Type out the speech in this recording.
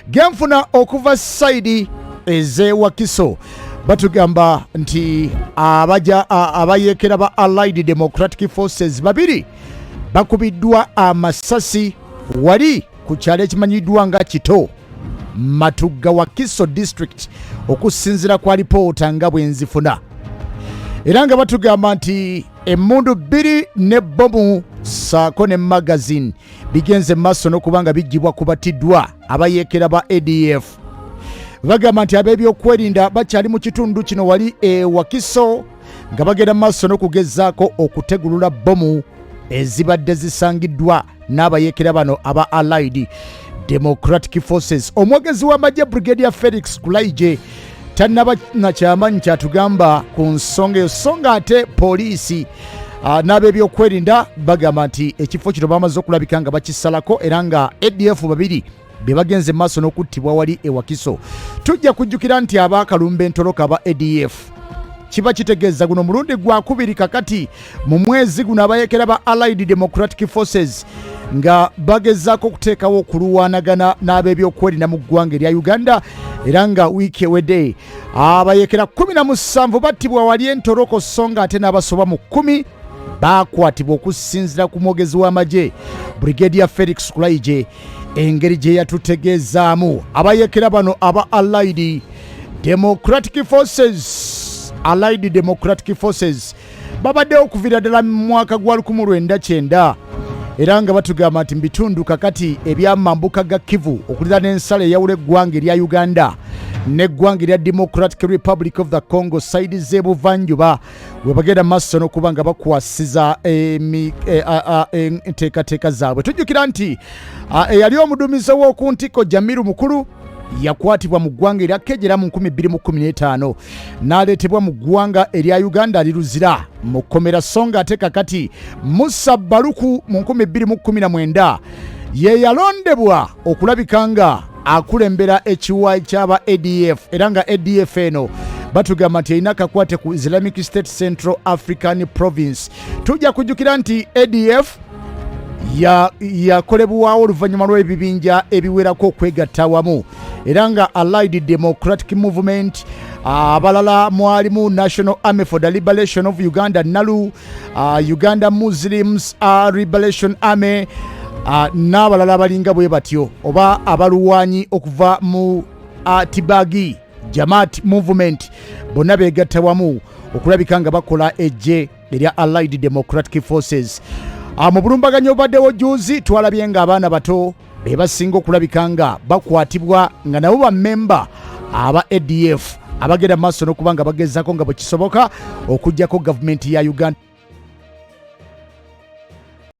genfuna okuva side eze Wakiso batugamba nti abayekera ba Allied Democratic Forces babiri bakubiddwa amasasi wali ku kyalo ekimanyiddwa nga Kito Matugga Wakiso district okusinzira kwa lipoota nga bwenzifuna. Era nga batugamba nti emmundu bbiri ne bomu saako ne magazine bigenze maaso n'okubanga bijjibwa kubatiddwa abayekera ba ADF. Bagamba nti ab'ebyokwerinda bakyali mu kitundu kino wali Wakiso nga bagenda maaso n'okugezaako okutegulula bomu ezibadde zisangiddwa n'abayekera bano aba Allied Democratic Forces. Omwogezi w'amagye Brigadier Felix Kulaije tannaba nakyamanyi kyatugamba ku nsonga eyo, so nga ate poliisi n'ab'ebyokwerinda bagamba nti ekifo kino bamaze okulabika nga bakisalako era nga ADF babiri be bagenze maaso n'okuttibwa wali Wakiso. Tujja kujjukira nti abaakalumba entoloka aba ADF kiba kitegeeza guno mulundi gwakubiri kakati mu mwezi guno abayekera ba Allied Democratic Forces nga bagezaako okuteekawo okuluwanagana n'ab'ebyokwerinda mu ggwanga erya Uganda, era nga wiiki ewedde abayekera 17 battibwa wali entoloko, so nga ate n'abasoba mu 10 baakwatibwa okusinzira ku mwogezi w'amagye Brigadier Felix Kulaije engeri gye yatutegeezaamu. Abayekera bano aba Allied Democratic Forces babadde okuviira ddala mu mwaka gwa 1990 era nga batugamba nti mbitundu kakati ebyamambuka ga Kivu okulira n'ensala eyawula eggwanga erya Uganda n'eggwanga erya Democratic Republic of the Congo side z'ebuvanjuba we bagenda maaso n'okuba nga bakwasiza enteekateeka zaabwe. Tujjukira nti eyali omuduumizi w'oku ntiko Jamiru Mukulu yakwatibwa mu ggwanga erya Kegera mu 2015 n'aleetebwa mu ggwanga erya Uganda aliruzira mu kkomera, so nga ate kakati Musa Baluku mu 2019 ye yalondebwa okulabika nga akulembera ekiwayi ky'aba ADF, era nga ADF eno batugamba nti erina kakwate ku Islamic State Central African Province. Tujja kujjukira nti ADF yakolebwawo oluvannyuma lw'ebibinja ebiwerako okwegatta awamu, era nga Allied Democratic Movement abalala mwalimu National Army for the Liberation of Uganda NALU, Uganda Muslims Liberation Army n'abalala abalinga bwe batyo, oba abalwanyi okuva mu Tibagi Jamaat Movement bonna beegatta wamu okulabika nga bakola ejje erya Allied Democratic Forces. Mu bulumbaganyo obaddewo juuzi twalabye nga abaana bato be basinga okulabika nga bakwatibwa nga nabo bammemba aba ADF abagenda maaso n'okuba nga bagezaako nga bwe kisoboka okuggyako gavumenti ya Uganda.